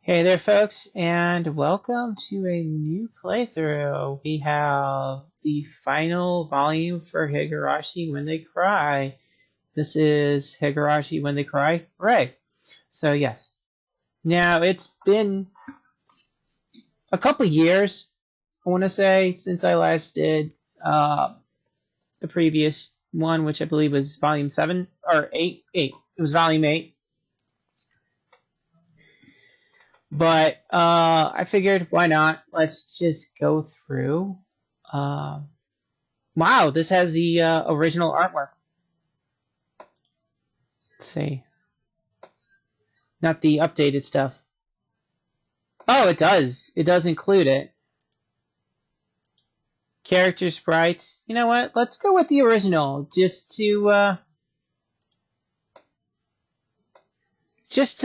Hey there folks, and welcome to a new playthrough. We have the final volume for Higurashi When They Cry. This is Higurashi When They Cry. Right. So yes. Now it's been a couple years, I want to say, since I last did the previous one, which I believe was volume 7 or 8. It was volume 8. But I figured, why not? Let's just go through. Wow, this has the original artwork. Let's see. Not the updated stuff. Oh, it does. It does include it. Character sprites. You know what? Let's go with the original. Just to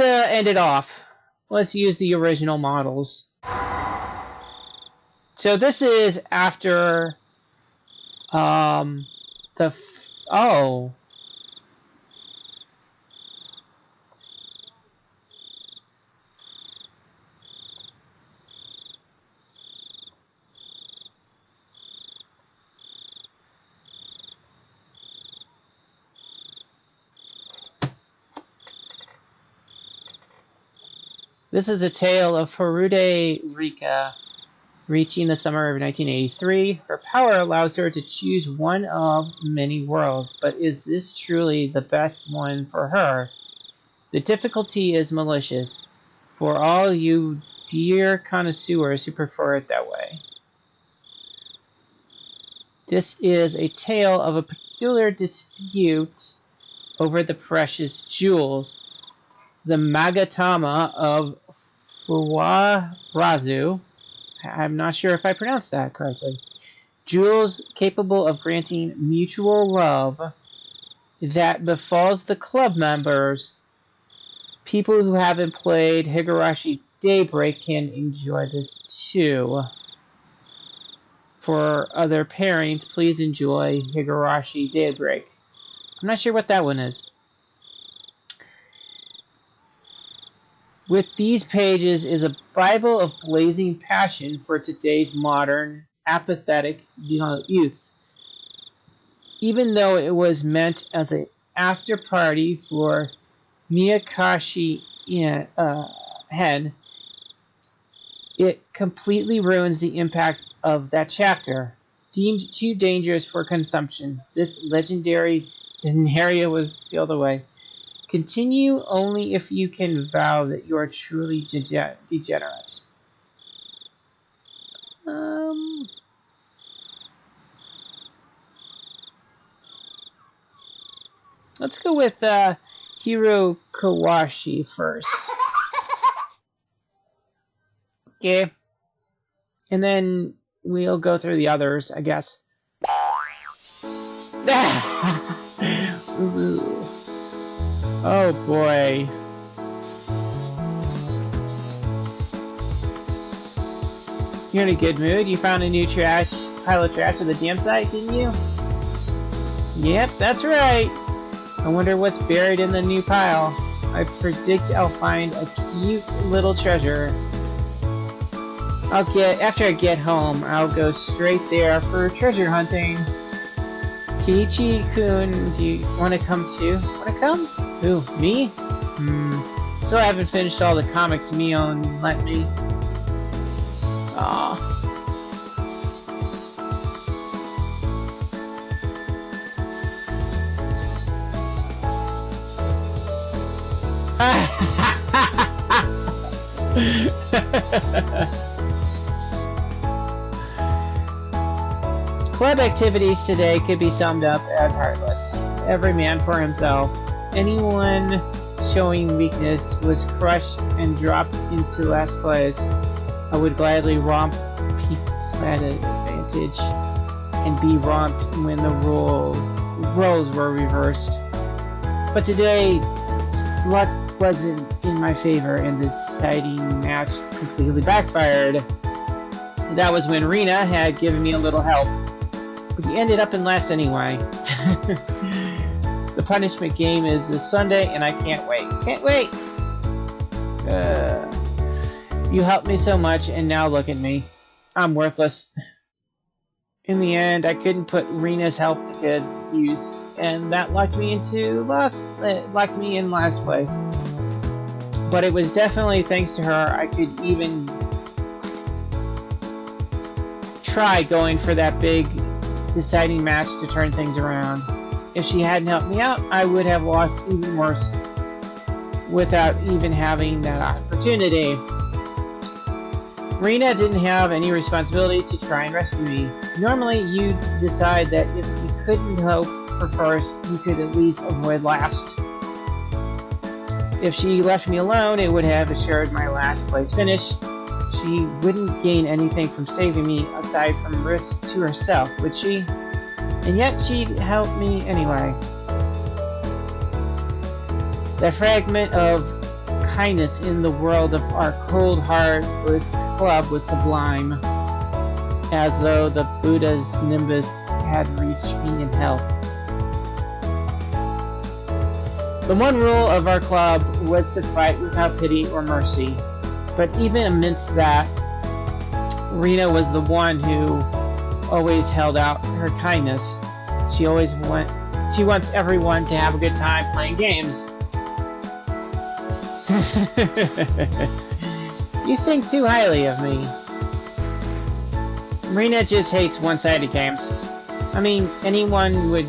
end it off. Let's use the original models. So this is after oh. This is a tale of Furude Rika reaching the summer of 1983. Her power allows her to choose one of many worlds, but is this truly the best one for her? The difficulty is malicious, for all you dear connoisseurs who prefer it that way. This is a tale of a peculiar dispute over the precious jewels. The Magatama of Fuwarazu. I'm not sure if I pronounced that correctly. Jewels capable of granting mutual love that befalls the club members. People who haven't played Higurashi Daybreak can enjoy this too. For other pairings, please enjoy Higurashi Daybreak. I'm not sure what that one is. With these pages is a Bible of blazing passion for today's modern, apathetic youths. Even though it was meant as an after-party for Miyakashi Hen, it completely ruins the impact of that chapter. Deemed too dangerous for consumption, this legendary scenario was sealed away. Continue only if you can vow that you are truly degenerate. Let's go with Higurashi first. Okay. And then we'll go through the others, I guess. Oh boy. You're in a good mood. You found a new pile of trash at the damn site, didn't you? Yep, that's right. I wonder what's buried in the new pile. I predict I'll find a cute little treasure. After I get home, I'll go straight there for treasure hunting. Kiichi-kun, do you want to come too? Want to come? Who, me? Still haven't finished all the comics Mion lent me. Aww. Club activities today could be summed up as heartless. Every man for himself. Anyone showing weakness was crushed and dropped into last place. I would gladly romp people at an advantage and be romped when the roles were reversed. But today, luck wasn't in my favor and this exciting match completely backfired. That was when Rina had given me a little help. But we ended up in last anyway. The punishment game is this Sunday, and I can't wait. Can't wait! You helped me so much, and now look at me. I'm worthless. In the end, I couldn't put Rena's help to good use, and that locked me in last place. But it was definitely thanks to her I could even try going for that big deciding match to turn things around. If she hadn't helped me out, I would have lost even worse without even having that opportunity. Rena didn't have any responsibility to try and rescue me. Normally, you'd decide that if you couldn't hope for first, you could at least avoid last. If she left me alone, it would have assured my last place finish. She wouldn't gain anything from saving me aside from risk to herself, would she? And yet she'd help me anyway. The fragment of kindness in the world of our cold-hearted club was sublime, as though the Buddha's nimbus had reached me in hell. The one rule of our club was to fight without pity or mercy, but even amidst that, Rena was the one who always held out her kindness. She wants everyone to have a good time playing games. You think too highly of me. Rena just hates one-sided games. I mean, anyone would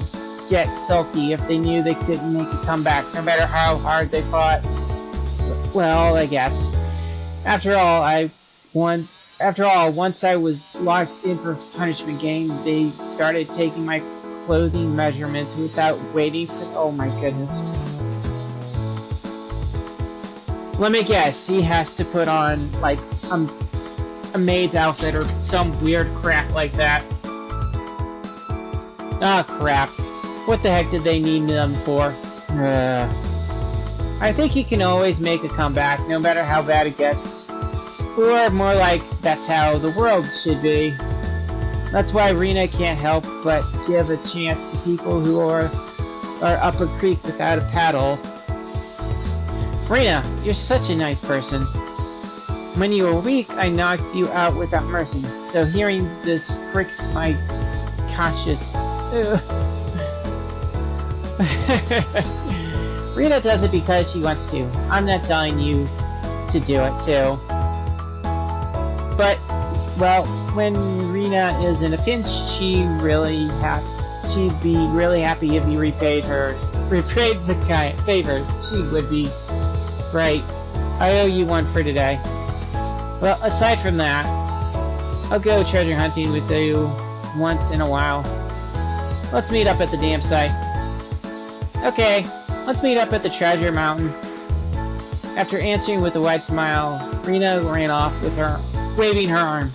get sulky if they knew they couldn't make a comeback, no matter how hard they fought. Well, I guess. After all, once I was locked in for a punishment game, they started taking my clothing measurements without waiting for... Oh my goodness. Let me guess, he has to put on, like, a maid's outfit or some weird crap like that. Ah, crap. What the heck did they need them for? I think he can always make a comeback, no matter how bad it gets. Or more like, that's how the world should be. That's why Rena can't help but give a chance to people who are up a creek without a paddle. Rena, you're such a nice person. When you were weak, I knocked you out without mercy. So hearing this pricks my conscience. Rena does it because she wants to. I'm not telling you to do it too. But, well, when Rena is in a pinch, she'd be really happy if you repaid the favor. She would be. Right. I owe you one for today. Well, aside from that, I'll go treasure hunting with you once in a while. Let's meet up at the dam site. Okay, let's meet up at the treasure mountain. After answering with a wide smile, Rena ran off with her, waving her arm.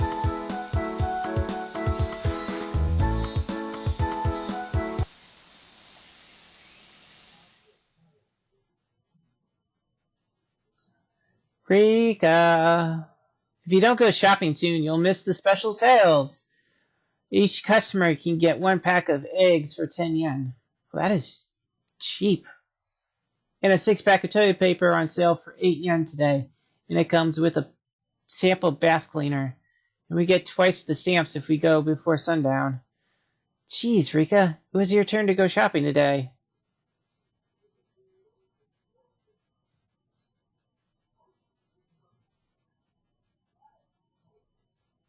Rika, if you don't go shopping soon, you'll miss the special sales. Each customer can get 1 pack of eggs for 10 yen. Well, that is cheap. And a 6-pack of toilet paper on sale for 8 yen today. And it comes with a sample bath cleaner. And we get twice the stamps if we go before sundown. Jeez, Rika, it was your turn to go shopping today.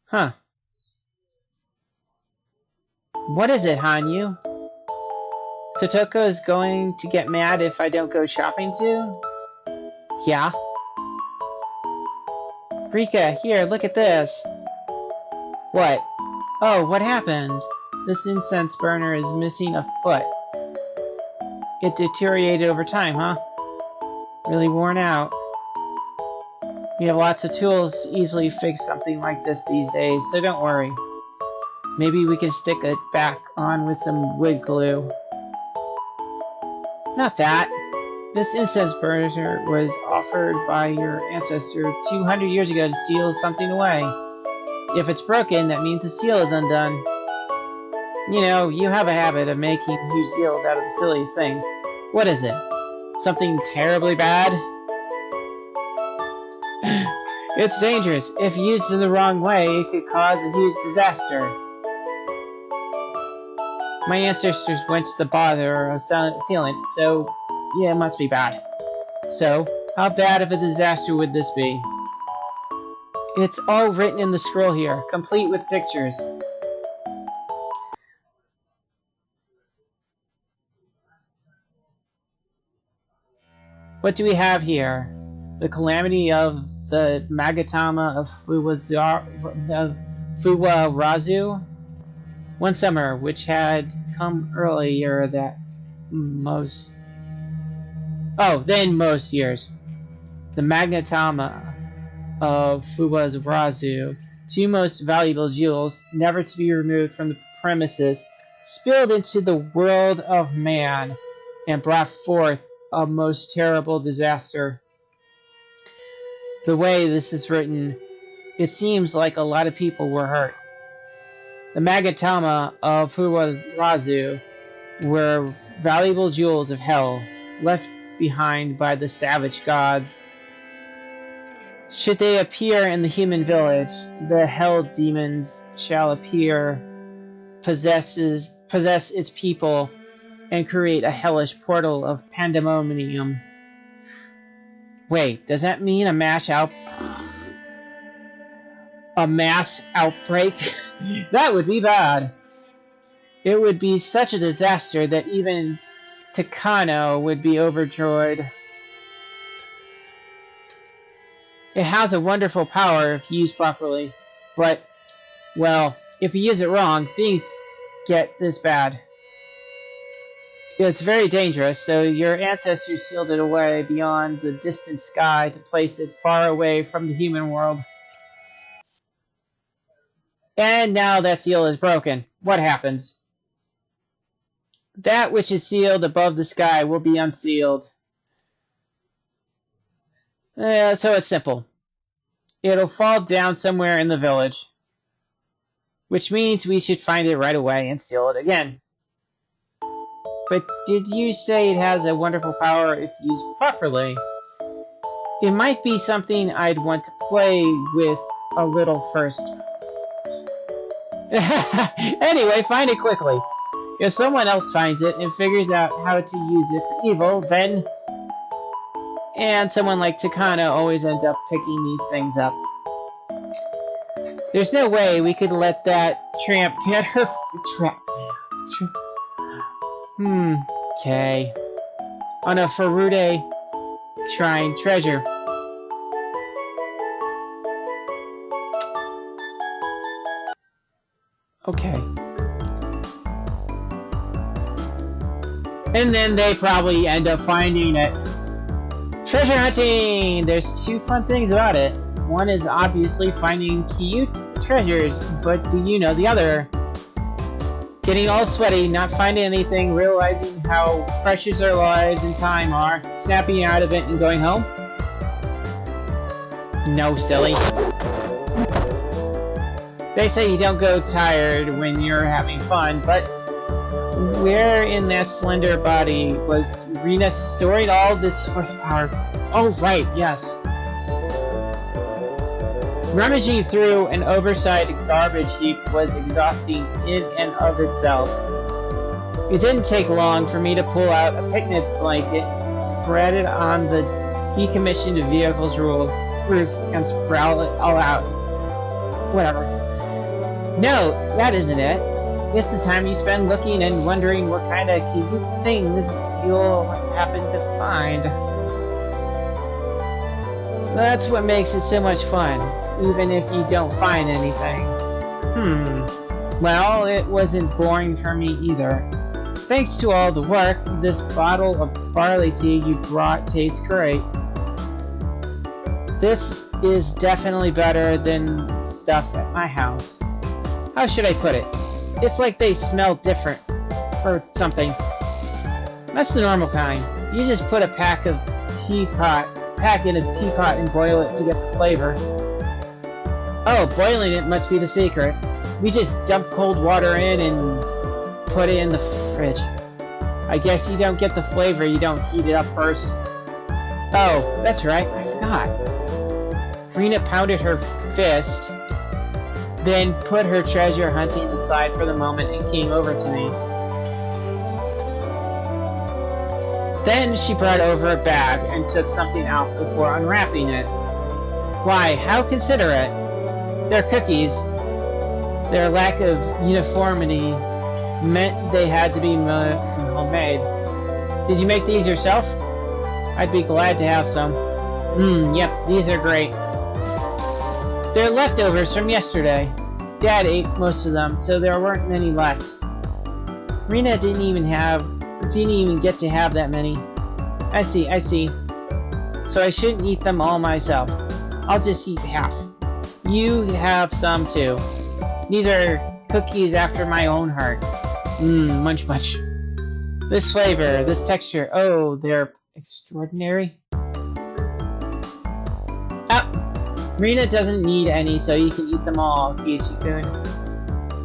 Huh. What is it, Hanyu? Totoko is going to get mad if I don't go shopping soon? Yeah. Rika, here, look at this. What? Oh, what happened? This incense burner is missing a foot. It deteriorated over time, huh? Really worn out. We have lots of tools to easily fix something like this these days, so don't worry. Maybe we can stick it back on with some wood glue. Not that. This incense burner was offered by your ancestor 200 years ago to seal something away. If it's broken, that means the seal is undone. You know, you have a habit of making huge seals out of the silliest things. What is it? Something terribly bad? It's dangerous. If used in the wrong way, it could cause a huge disaster. My ancestors went to the bother of sealing it, so yeah, it must be bad. So, how bad of a disaster would this be? It's all written in the scroll here, complete with pictures. What do we have here? The calamity of the Magatama of Fuwarazu? One summer, which had come earlier than most years. The Magnetama of Fuwarazu, two most valuable jewels, never to be removed from the premises, spilled into the world of man and brought forth a most terrible disaster. The way this is written, it seems like a lot of people were hurt. The Magatama of Fuwarazu were valuable jewels of hell, left behind by the savage gods. Should they appear in the human village, the hell demons shall appear, possess its people, and create a hellish portal of pandemonium. Wait, does that mean a mass outbreak? That would be bad. It would be such a disaster that even Takano would be overjoyed. It has a wonderful power if used properly, but, well, if you use it wrong, things get this bad. It's very dangerous, so your ancestors sealed it away beyond the distant sky to place it far away from the human world. And now that seal is broken. What happens? That which is sealed above the sky will be unsealed. So it's simple. It'll fall down somewhere in the village. Which means we should find it right away and seal it again. But did you say it has a wonderful power if used properly? It might be something I'd want to play with a little first. Anyway, find it quickly. If someone else finds it and figures out how to use it for evil, then... And someone like Takano always ends up picking these things up. There's no way we could let that tramp get her... Okay. On a Furude shrine treasure. Okay. And then they probably end up finding it. Treasure hunting! There's two fun things about it. One is obviously finding cute treasures, but do you know the other? Getting all sweaty, not finding anything, realizing how precious our lives and time are, snapping out of it and going home? No, silly. They say you don't go tired when you're having fun, but where in that slender body was Rena storing all this horsepower? Oh, right, yes. Rummaging through an oversized garbage heap was exhausting in and of itself. It didn't take long for me to pull out a picnic blanket, spread it on the decommissioned vehicle's roof, and sprawl it all out. Whatever. No, that isn't it. It's the time you spend looking and wondering what kind of cute things you'll happen to find. That's what makes it so much fun, even if you don't find anything. Well, it wasn't boring for me either. Thanks to all the work, this bottle of barley tea you brought tastes great. This is definitely better than stuff at my house. How should I put it? It's like they smell different, or something. That's the normal kind. You just put a pack in a teapot and boil it to get the flavor. Oh, boiling it must be the secret. We just dump cold water in and put it in the fridge. I guess you don't get the flavor, you don't heat it up first. Oh, that's right, I forgot. Rena pounded her fist, then put her treasure hunting aside for the moment and came over to me. Then she brought over a bag and took something out before unwrapping it. Why, how considerate. They're cookies. Their lack of uniformity meant they had to be homemade. Did you make these yourself? I'd be glad to have some. Yep, these are great. They're leftovers from yesterday. Dad ate most of them, so there weren't many left. Rena didn't even get to have that many. I see. So I shouldn't eat them all myself. I'll just eat half. You have some too. These are cookies after my own heart. Munch. This flavor, this texture, oh, they're extraordinary. Rena doesn't need any, so you can eat them all, Kiichi-kun.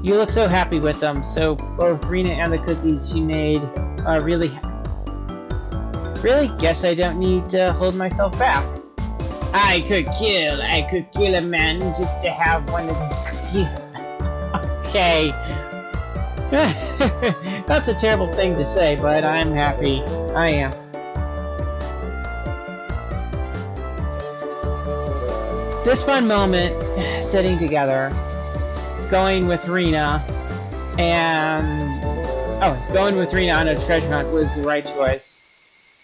You look so happy with them, so both Rena and the cookies she made are really happy. Really? Guess I don't need to hold myself back. I could kill a man just to have one of his cookies. Okay. That's a terrible thing to say, but I'm happy. I am. This fun moment, sitting together, going with Rena on a treasure hunt was the right choice.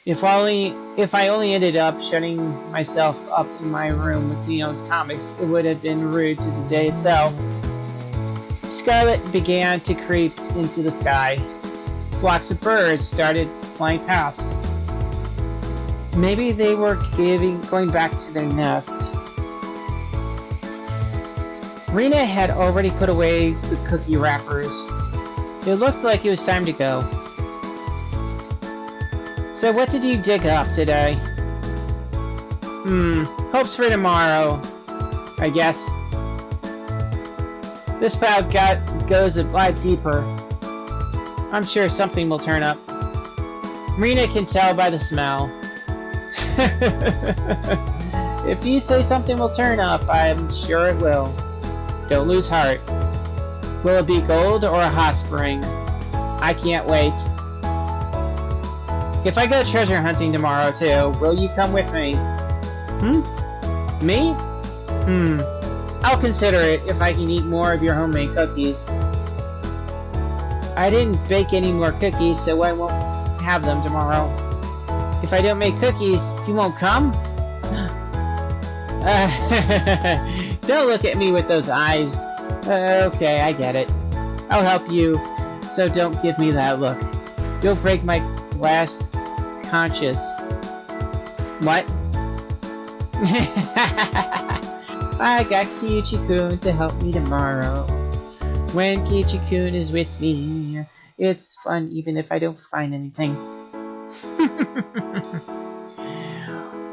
If I only ended up shutting myself up in my room with Dino's comics, it would have been rude to the day itself. Scarlet began to creep into the sky. Flocks of birds started flying past. Maybe they were going back to their nest. Rena had already put away the cookie wrappers. It looked like it was time to go. So what did you dig up today? Hopes for tomorrow, I guess. This pile goes a lot deeper. I'm sure something will turn up. Rena can tell by the smell. If you say something will turn up, I'm sure it will. Don't lose heart. Will it be gold or a hot spring? I can't wait. If I go treasure hunting tomorrow too, will you come with me? Me? I'll consider it if I can eat more of your homemade cookies. I didn't bake any more cookies, so I won't have them tomorrow. If I don't make cookies, you won't come? Don't look at me with those eyes. Okay, I get it. I'll help you, so don't give me that look. You'll break my glass conscience. What? I got Kiichi-kun to help me tomorrow. When Kiichi-kun is with me, it's fun even if I don't find anything.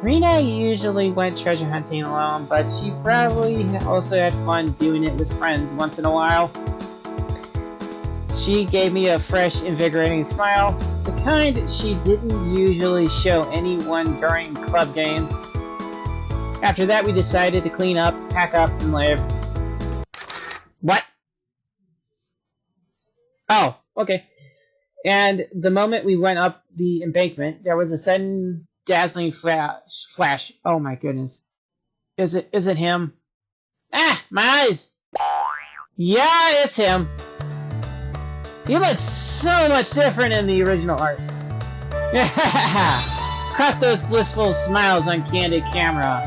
Rena usually went treasure hunting alone, but she probably also had fun doing it with friends once in a while. She gave me a fresh, invigorating smile, the kind she didn't usually show anyone during club games. After that, we decided to clean up, pack up, and leave. What? Oh, okay. And the moment we went up the embankment, there was a sudden dazzling flash. Oh my goodness. Is it him? Ah, my eyes! Yeah, it's him. He looks so much different in the original art. Caught those blissful smiles on candid camera.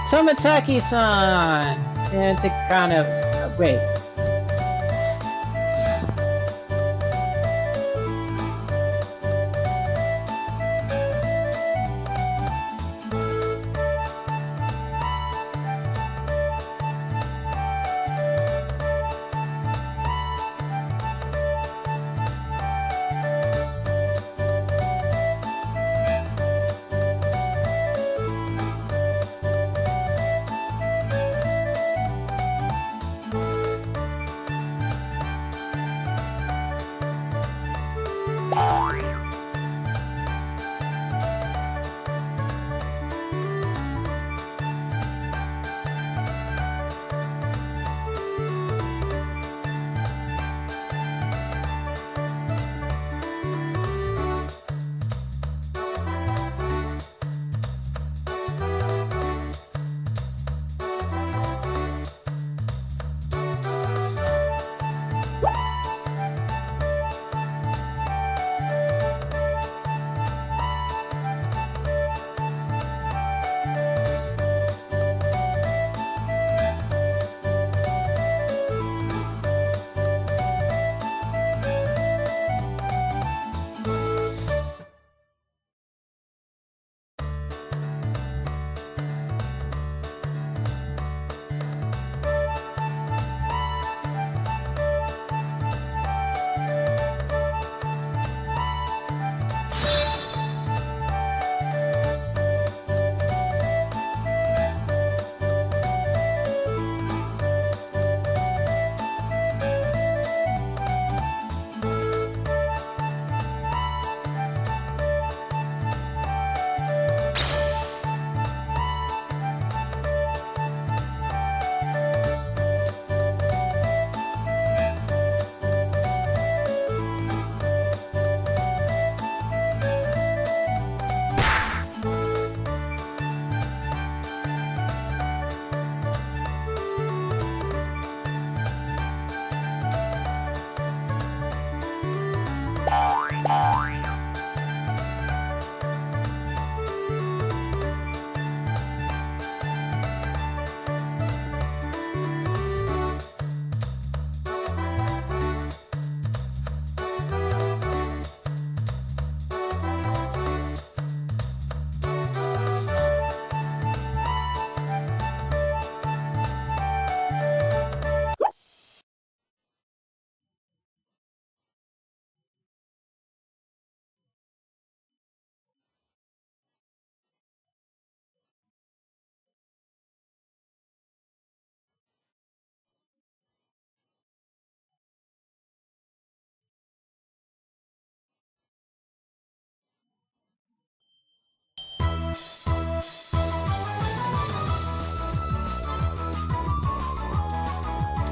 Tomataki-san and Takano. Wait.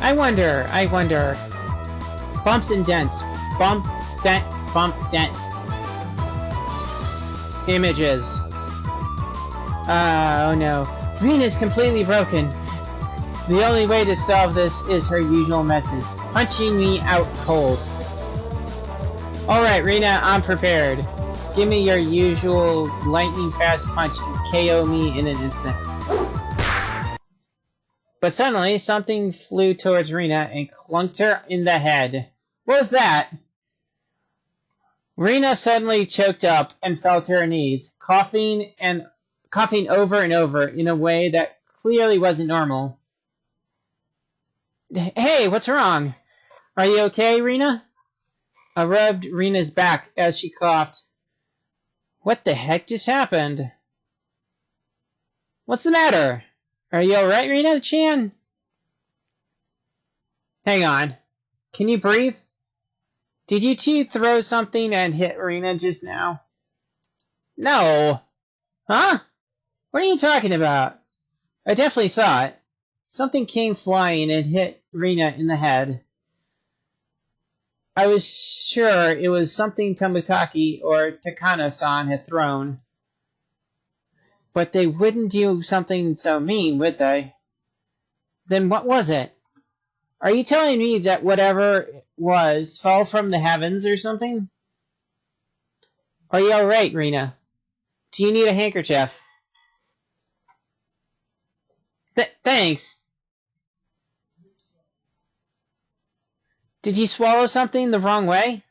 I wonder. Bumps and dents. Bump, dent, bump, dent. Images. Oh no. Rena's completely broken. The only way to solve this is her usual method. Punching me out cold. Alright, Rena, I'm prepared. Give me your usual lightning fast punch and KO me in an instant. But suddenly, something flew towards Rena and clunked her in the head. What was that? Rena suddenly choked up and fell to her knees, coughing over and over in a way that clearly wasn't normal. Hey, what's wrong? Are you okay, Rena? I rubbed Rena's back as she coughed. What the heck just happened? What's the matter? Are you alright, Rena-chan? Hang on. Can you breathe? Did you two throw something and hit Rena just now? No. Huh? What are you talking about? I definitely saw it. Something came flying and hit Rena in the head. I was sure it was something Tomotaki or Takano-san had thrown. But they wouldn't do something so mean, would they? Then what was it? Are you telling me that whatever it was fell from the heavens or something? Are you alright, Rena? Do you need a handkerchief? Thanks. Did you swallow something the wrong way?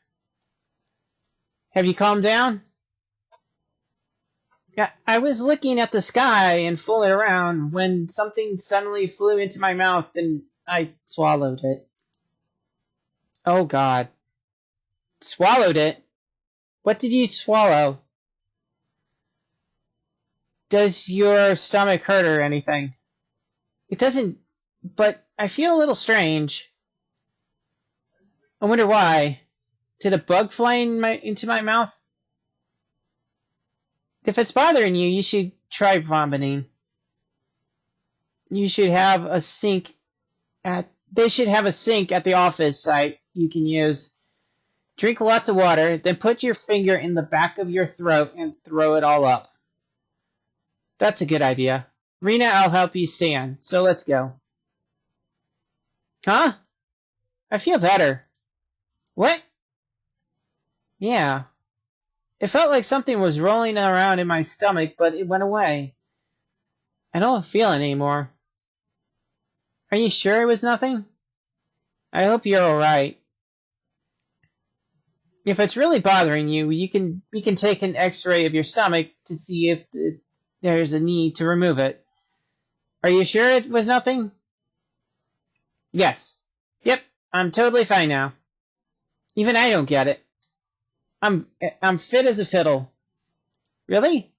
Have you calmed down? Yeah, I was looking at the sky and fooling around when something suddenly flew into my mouth and I swallowed it. Oh God. Swallowed it? What did you swallow? Does your stomach hurt or anything? It doesn't, but I feel a little strange. I wonder why. Did a bug fly into my mouth? If it's bothering you, you should try vomiting. You should have a sink they should have a sink at the office site you can use. Drink lots of water, then put your finger in the back of your throat and throw it all up. That's a good idea. Rena, I'll help you stand, so let's go. Huh? I feel better. What? Yeah. It felt like something was rolling around in my stomach, but it went away. I don't feel it anymore. Are you sure it was nothing? I hope you're alright. If it's really bothering you, we can take an x-ray of your stomach to see if there's a need to remove it. Are you sure it was nothing? Yes. Yep, I'm totally fine now. Even I don't get it. I'm fit as a fiddle. Really?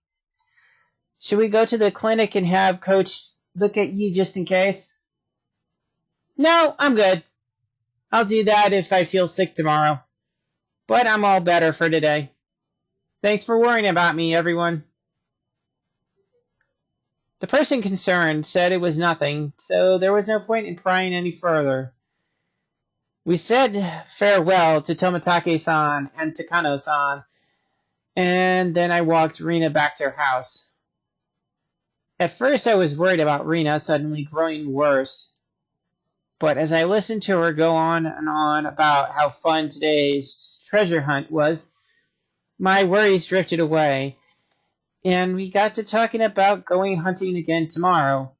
Should we go to the clinic and have Coach look at you just in case? No, I'm good. I'll do that if I feel sick tomorrow. But I'm all better for today. Thanks for worrying about me, everyone. The person concerned said it was nothing, so there was no point in prying any further. We said farewell to Tomotage-san and Takano-san, and then I walked Rena back to her house. At first I was worried about Rena suddenly growing worse. But as I listened to her go on and on about how fun today's treasure hunt was, my worries drifted away, and we got to talking about going hunting again tomorrow.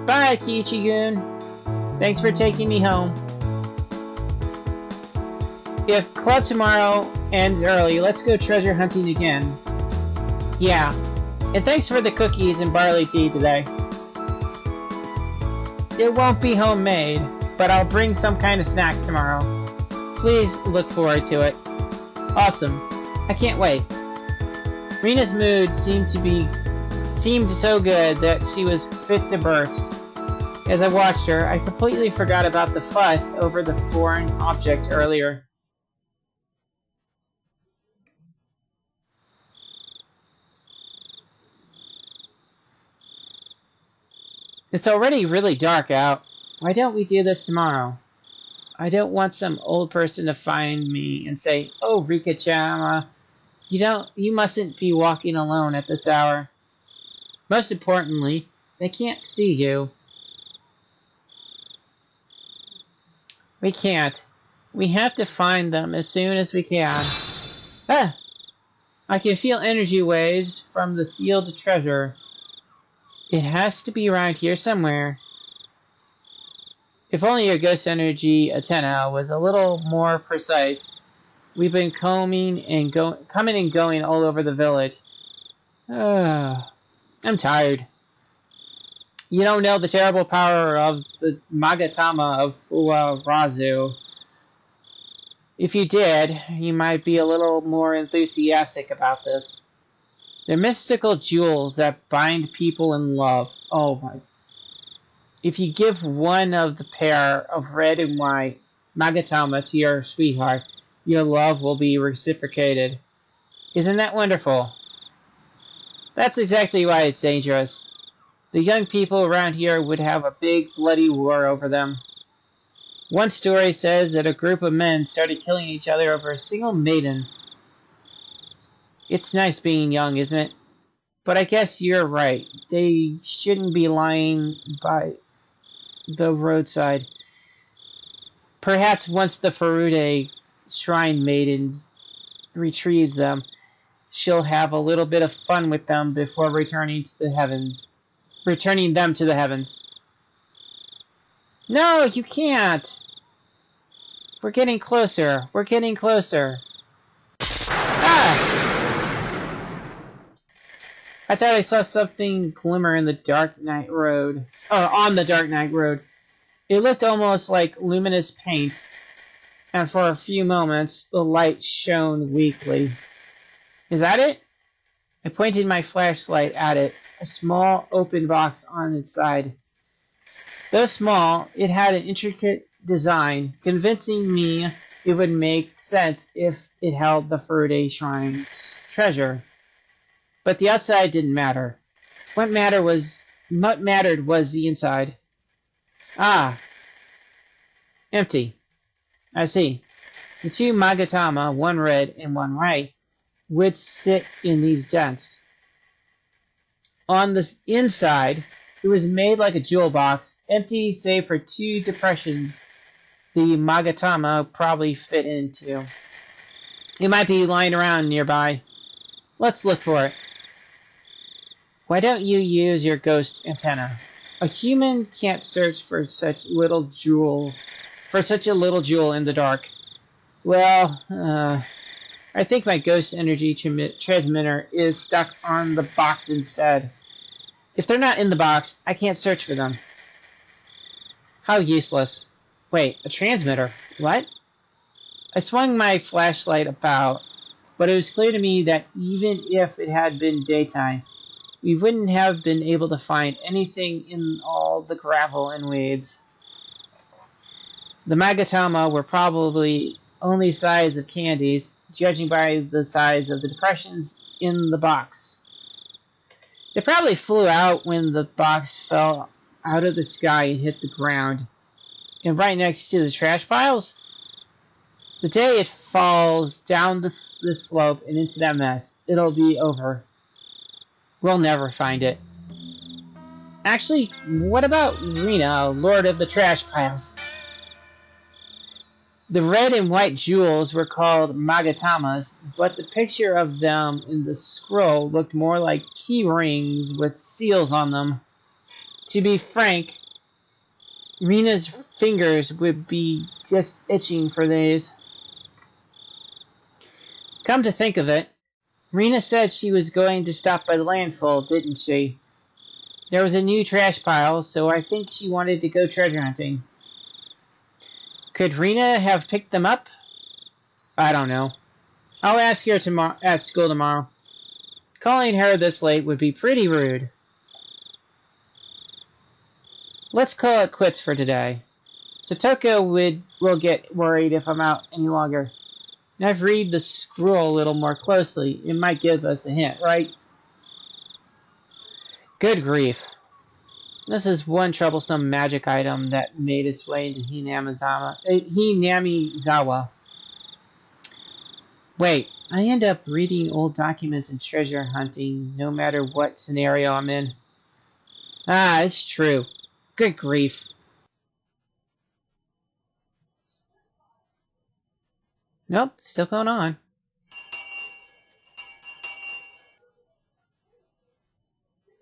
Bye, Kiichi-gun. Thanks for taking me home. If club tomorrow ends early, let's go treasure hunting again. Yeah. And thanks for the cookies and barley tea today. It won't be homemade, but I'll bring some kind of snack tomorrow. Please look forward to it. Awesome. I can't wait. Rena's mood seemed so good that she was fit to burst. As I watched her, I completely forgot about the fuss over the foreign object earlier. It's already really dark out. Why don't we do this tomorrow? I don't want some old person to find me and say, "Oh, Rika-chama, you mustn't be walking alone at this hour." Most importantly, they can't see you. We can't. We have to find them as soon as we can. Ah! I can feel energy waves from the sealed treasure. It has to be around here somewhere. If only your ghost energy antenna was a little more precise. We've been coming and going all over the village. I'm tired. You don't know the terrible power of the Magatama of Fuarazu. If you did, you might be a little more enthusiastic about this. They're mystical jewels that bind people in love. Oh my. If you give one of the pair of red and white Magatama to your sweetheart, your love will be reciprocated. Isn't that wonderful? That's exactly why it's dangerous. The young people around here would have a big bloody war over them. One story says that a group of men started killing each other over a single maiden. It's nice being young, isn't it? But I guess you're right. They shouldn't be lying by the roadside. Perhaps once the Furude Shrine Maidens retrieves them, she'll have a little bit of fun with them before returning them to the heavens. No, you can't! We're getting closer. We're getting closer. Ah! I thought I saw something glimmer in the dark night road. On the dark night road. It looked almost like luminous paint, and for a few moments the light shone weakly. Is that it? I pointed my flashlight at it, a small open box on its side. Though small, it had an intricate design, convincing me it would make sense if it held the Furude Shrine's treasure. But the outside didn't matter. What mattered was the inside. Ah, empty. I see. The two Magatama, one red and one white, would sit in these dents. On the inside, it was made like a jewel box, empty save for two depressions the Magatama probably fit into. It might be lying around nearby. Let's look for it. Why don't you use your ghost antenna? A human can't search for such a little jewel in the dark. Well, I think my ghost energy transmitter is stuck on the box instead. If they're not in the box, I can't search for them. How useless. Wait, a transmitter? What? I swung my flashlight about, but it was clear to me that even if it had been daytime, we wouldn't have been able to find anything in all the gravel and weeds. The Magatama were probably only size of candies, judging by the size of the depressions in the box. They probably flew out when the box fell out of the sky and hit the ground. And right next to the trash piles? The day it falls down this slope and into that mess, it'll be over. We'll never find it. Actually, what about Rina, Lord of the Trash Piles? The red and white jewels were called Magatamas, but the picture of them in the scroll looked more like key rings with seals on them. To be frank, Rina's fingers would be just itching for these. Come to think of it, Rina said she was going to stop by the landfill, didn't she? There was a new trash pile, so I think she wanted to go treasure hunting. Could Rina have picked them up? I don't know. I'll ask her at school tomorrow. Calling her this late would be pretty rude. Let's call it quits for today. Satoko will get worried if I'm out any longer. Now I've read the scroll a little more closely. It might give us a hint, right? Good grief. This is one troublesome magic item that made its way into Hinamizawa. Wait, I end up reading old documents and treasure hunting no matter what scenario I'm in. Ah, it's true. Good grief. Nope, still going on.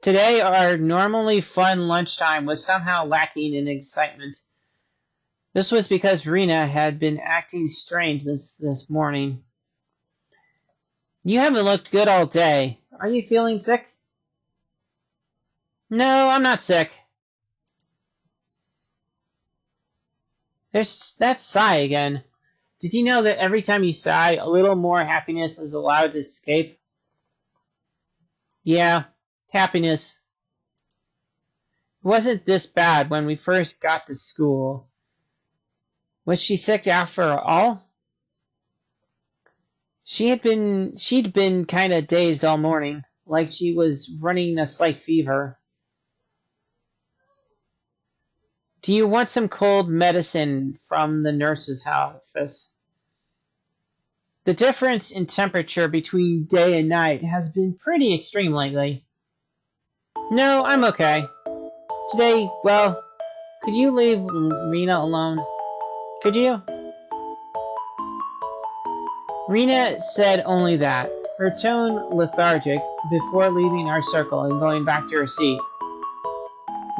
Today, our normally fun lunchtime was somehow lacking in excitement. This was because Rena had been acting strange this morning. You haven't looked good all day. Are you feeling sick? No, I'm not sick. There's that sigh again. Did you know that every time you sigh, a little more happiness is allowed to escape? Yeah, happiness. It wasn't this bad when we first got to school. Was she sick after all? She'd been kind of dazed all morning, like she was running a slight fever. Do you want some cold medicine from the nurse's office? The difference in temperature between day and night has been pretty extreme lately. No, I'm okay. Today, well, could you leave Rena alone? Could you? Rena said only that, her tone lethargic, before leaving our circle and going back to her seat.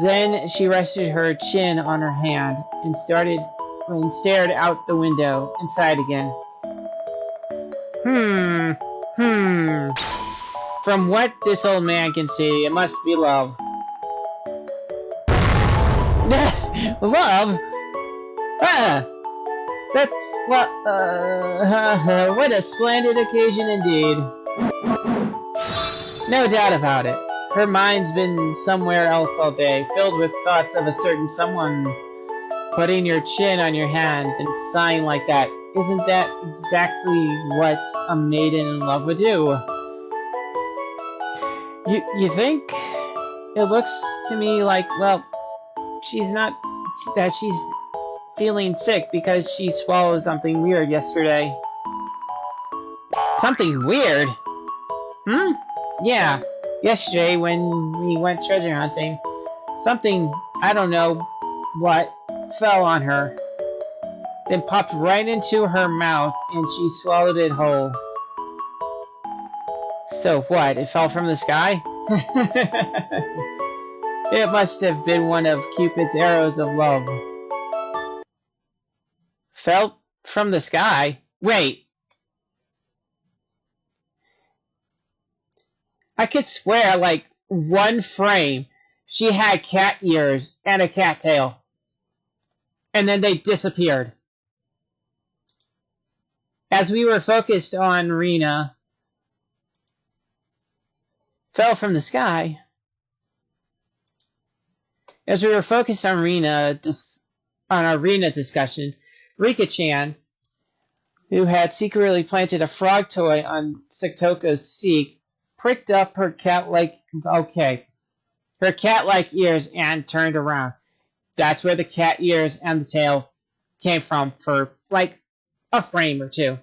Then she rested her chin on her hand and stared out the window and sighed again. From what this old man can see, it must be love. Love? Ah! That's what a splendid occasion indeed. No doubt about it. Her mind's been somewhere else all day, filled with thoughts of a certain someone. Putting your chin on your hand and sighing like that, isn't that exactly what a maiden in love would do? You think? It looks to me like, well, she's feeling sick because she swallowed something weird yesterday. Something weird? Yeah, yesterday when we went treasure hunting, something, I don't know what, fell on her. Then popped right into her mouth and she swallowed it whole. So what, it fell from the sky? It must have been one of Cupid's arrows of love. Fell from the sky? Wait. I could swear, like, one frame, she had cat ears and a cat tail. And then they disappeared. As we were focused on Rena, fell from the sky. As we were focused on our Rena discussion, Rika-chan, who had secretly planted a frog toy on Sektoko's seat, pricked up her cat-like ears and turned around. That's where the cat ears and the tail came from for, like, a frame or two.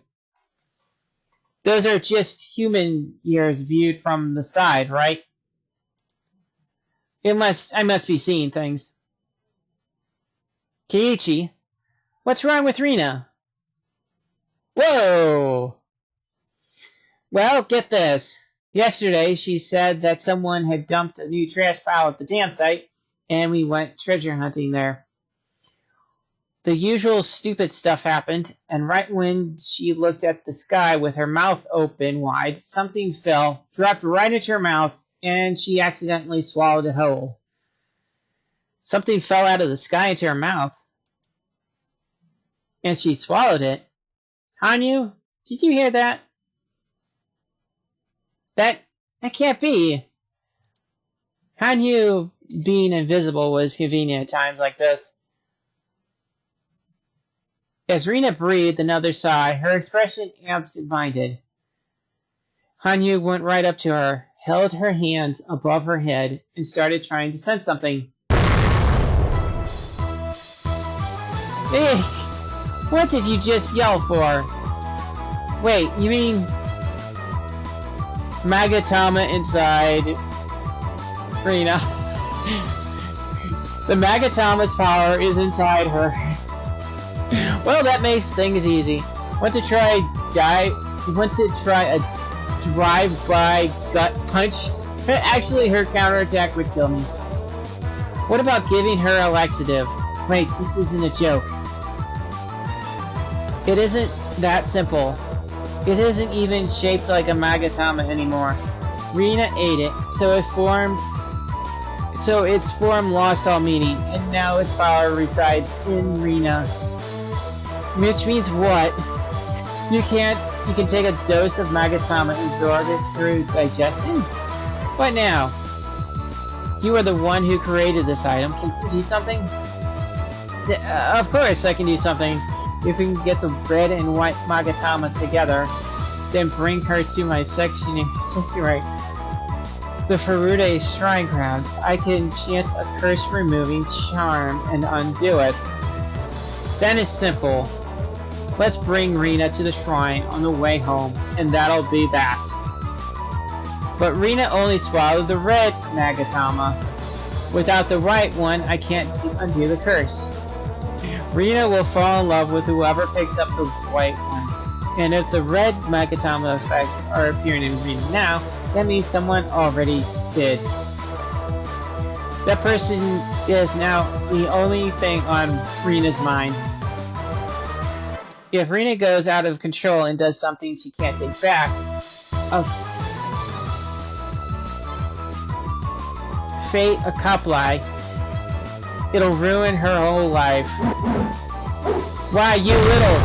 Those are just human ears viewed from the side, right? I must be seeing things. Keiichi, what's wrong with Rena? Whoa! Well, get this. Yesterday, she said that someone had dumped a new trash pile at the dam site, and we went treasure hunting there. The usual stupid stuff happened, and right when she looked at the sky with her mouth open wide, something fell, dropped right into her mouth, and she accidentally swallowed it whole. Something fell out of the sky into her mouth, and she swallowed it. Hanyu, did you hear that? That can't be. Hanyu being invisible was convenient at times like this. As Rena breathed another sigh, her expression absent-minded. Hanyu went right up to her, held her hands above her head, and started trying to sense something. Eek! What did you just yell for? Wait, you mean Magatama inside Rina? The Magatama's power is inside her. Well, that makes things easy. Want to try a drive-by gut punch? Actually, her counterattack would kill me. What about giving her a laxative? Wait, this isn't a joke. It isn't that simple. It isn't even shaped like a Magatama anymore. Rina ate it, so its form lost all meaning, and now its power resides in Rina. Which means what? You can take a dose of Magatama and absorb it through digestion? What now? You are the one who created this item. Can you do something? Of course I can do something. If we can get the red and white Magatama together, then bring her to my sanctuary, the Furude Shrine Grounds, I can chant a curse-removing charm and undo it. Then it's simple. Let's bring Rina to the shrine on the way home, and that'll be that. But Rina only swallowed the red Magatama. Without the white one, I can't undo the curse. Rina will fall in love with whoever picks up the white one. And if the red Magatama effects are appearing in Rina now, that means someone already did. That person is now the only thing on Rina's mind. If Rina goes out of control and does something she can't take back, fate accompli, it'll ruin her whole life. Why, you little...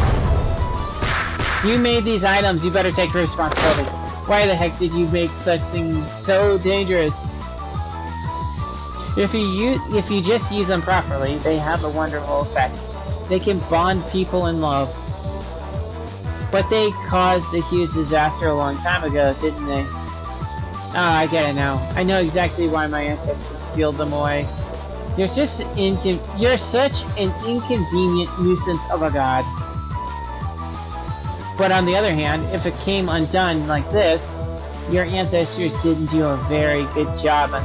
You made these items, you better take responsibility. Why the heck did you make such things so dangerous? If you just use them properly, they have a wonderful effect. They can bond people in love. But they caused a huge disaster a long time ago, didn't they? Oh, I get it now. I know exactly why my ancestors sealed them away. You're such an inconvenient nuisance of a god. But on the other hand, if it came undone like this, your ancestors didn't do a very good job on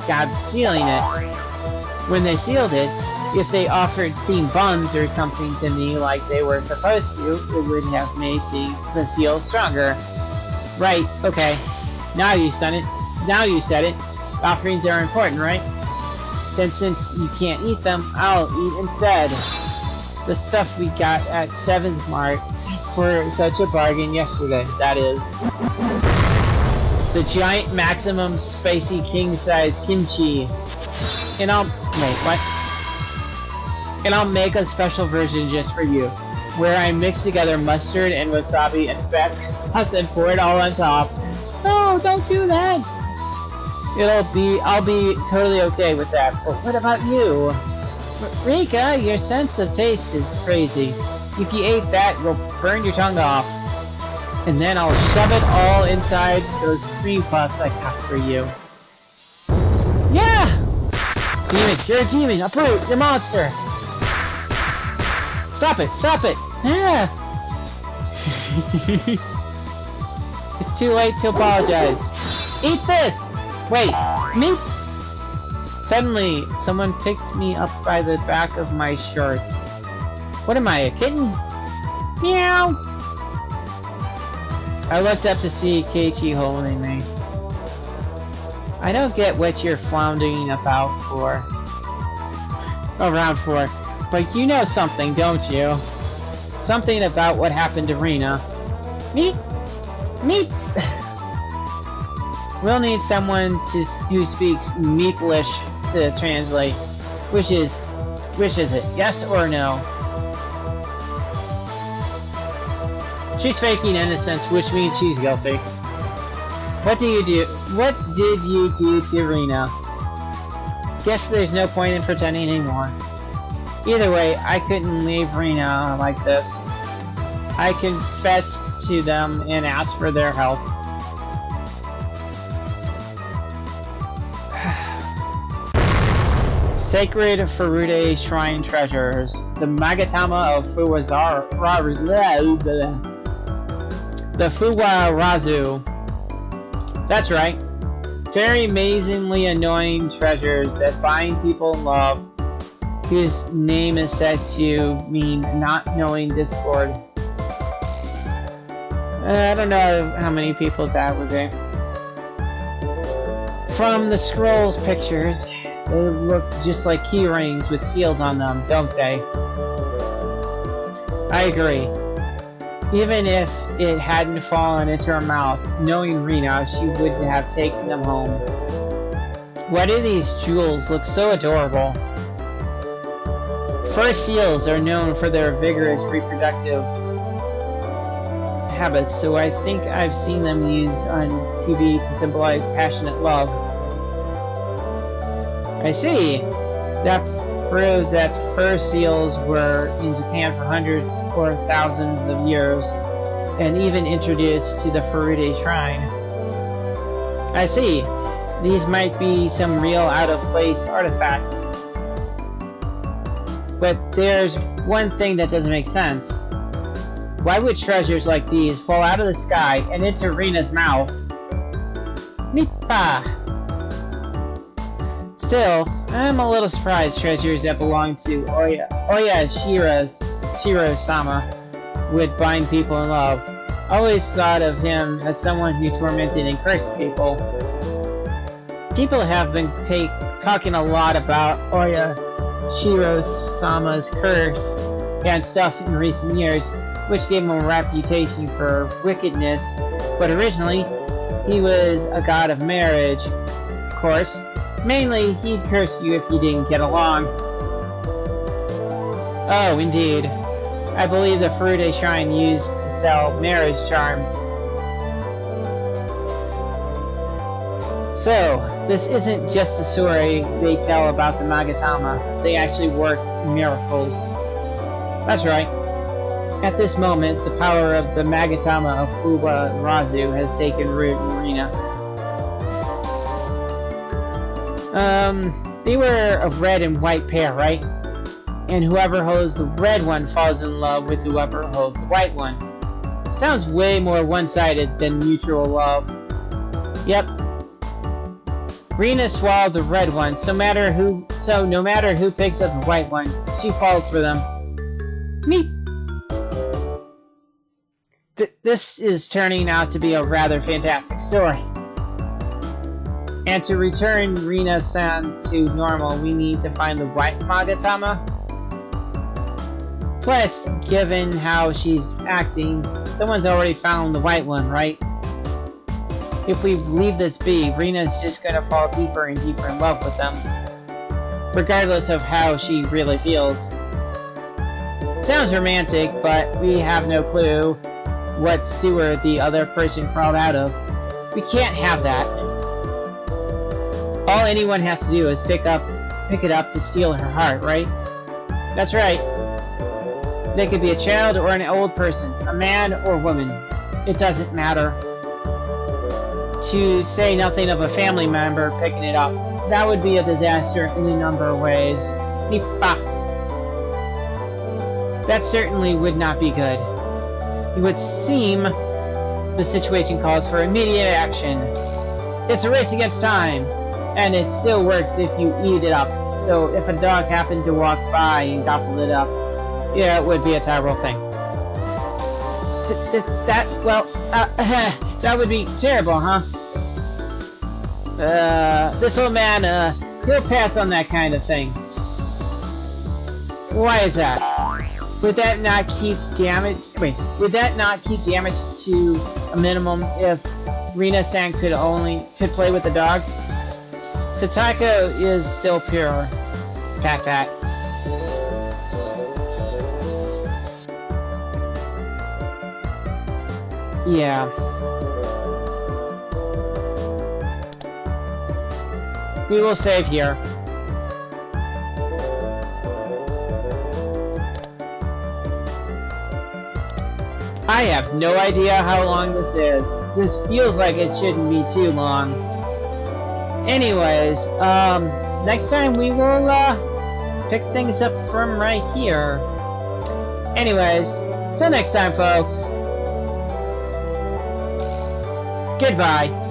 God sealing it. When they sealed it, if they offered steamed buns or something to me like they were supposed to, it would have made the seal stronger. Right, okay. Now you said it. Offerings are important, right? Then since you can't eat them, I'll eat instead. The stuff we got at 7th Mart for such a bargain yesterday, that is. The giant maximum spicy king-size kimchi. And I'll make a special version just for you, where I mix together mustard and wasabi and Tabasco sauce and pour it all on top. No, don't do that! I'll be totally okay with that, but what about you? Rika, your sense of taste is crazy. If you ate that, you'll burn your tongue off. And then I'll shove it all inside those cream puffs I got for you. Yeah! Demon, you're a demon, a brute, you're a monster! Stop it, stop it! Yeah! It's too late to apologize. Eat this! Wait, me? Suddenly, someone picked me up by the back of my shirt. What am I, a kitten? Meow! I looked up to see Keiichi holding me. I don't get what you're floundering around for, but you know something, don't you? Something about what happened to Rina. Meep! Meep! We'll need someone who speaks Meeplish to translate. Which is it? Yes or no? She's faking innocence, which means she's guilty. What did you do to Rina? Guess there's no point in pretending anymore. Either way, I couldn't leave Rina like this. I confessed to them and asked for their help. Sacred Furude Shrine Treasures. The Magatama of the Fuwarazu. That's right. Very amazingly annoying treasures that bind people in love, whose name is said to mean not knowing discord. I don't know how many people that would be. From the scrolls pictures, they look just like key rings with seals on them, don't they? I agree. Even if it hadn't fallen into her mouth, knowing Rina, she would have taken them home. Why do these jewels look so adorable? Fur seals are known for their vigorous reproductive habits, so I think I've seen them used on TV to symbolize passionate love. I see. That proves that fur seals were in Japan for hundreds or thousands of years, and even introduced to the Furude Shrine. I see. These might be some real out-of-place artifacts. But there's one thing that doesn't make sense. Why would treasures like these fall out of the sky and into Rina's mouth? Nippa! Still, I'm a little surprised treasures that belong to Oya Shiro-sama would bind people in love. Always thought of him as someone who tormented and cursed people. People have been talking a lot about Oya Shiro-sama's curse and stuff in recent years, which gave him a reputation for wickedness, but originally, he was a god of marriage, of course. Mainly, he'd curse you if you didn't get along. Oh, indeed. I believe the Furude Shrine used to sell marriage charms. So, this isn't just a story they tell about the Magatama. They actually worked miracles. That's right. At this moment, the power of the Magatama of Fuwarazu has taken root in Rina. They were of red and white pair, right? And whoever holds the red one falls in love with whoever holds the white one. Sounds way more one-sided than mutual love. Yep. Rina swallowed the red one, so no matter who picks up the white one, she falls for them. Meep! This is turning out to be a rather fantastic story. And to return Rina-san to normal, we need to find the white Magatama. Plus, given how she's acting, someone's already found the white one, right? If we leave this be, Rina's just gonna fall deeper and deeper in love with them, regardless of how she really feels. Sounds romantic, but we have no clue what sewer the other person crawled out of. We can't have that. All anyone has to do is pick it up to steal her heart, right? That's right. They could be a child or an old person, a man or woman. It doesn't matter. To say nothing of a family member picking it up. That would be a disaster in a number of ways. Nippa. That certainly would not be good. It would seem the situation calls for immediate action. It's a race against time. And it still works if you eat it up. So if a dog happened to walk by and gobbled it up, yeah, it would be a terrible thing. That would be terrible, huh? This old man, he'll pass on that kind of thing. Why is that? Would that not keep damage? Wait, would that not keep damage to a minimum if Rina-san could play with the dog? So Taiko is still pure. Pack that. Yeah. We will save here. I have no idea how long this is. This feels like it shouldn't be too long. Anyways, next time we will pick things up from right here. Anyways, till next time, folks. Goodbye.